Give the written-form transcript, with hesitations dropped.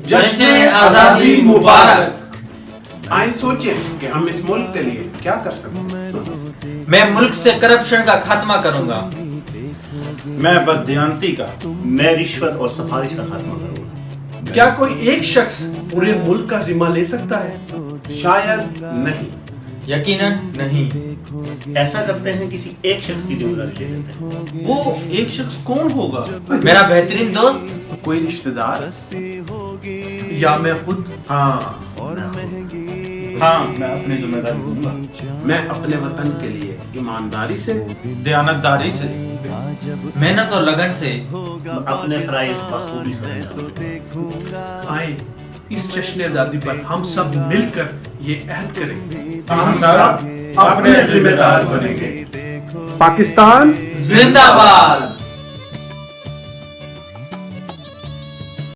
جشن آزادی مبارک. آئیں سوچیں کہ ہم اس ملک کے لیے کیا کر سکتے ہیں. میں ملک سے کرپشن کا خاتمہ کروں گا. میں بددیانتی کا، میں رشوت اور سفارش کا خاتمہ کروں گا. کیا کوئی ایک شخص پورے ملک کا ذمہ لے سکتا ہے؟ شاید نہیں. یقیناً نہیں. ایسا کرتے ہیں کسی ایک شخص کی ذمہ داری لے لیتے ہیں. وہ ایک شخص کون ہوگا؟ میرا بہترین دوست. کوئی رشتہ دار. یا میں خود؟ ہاں میں اپنی ذمہ داری لوں گا. میں اپنے وطن کے لیے ایمانداری سے، دیانتداری سے، محنت اور لگن سے اپنے فرائض بخوبی سر انجام. آئیں اس جشن آزادی پر ہم سب مل کر یہ عہد کریں. ہم سب اپنے ذمہ دار بنیں گے. پاکستان زندہ باد.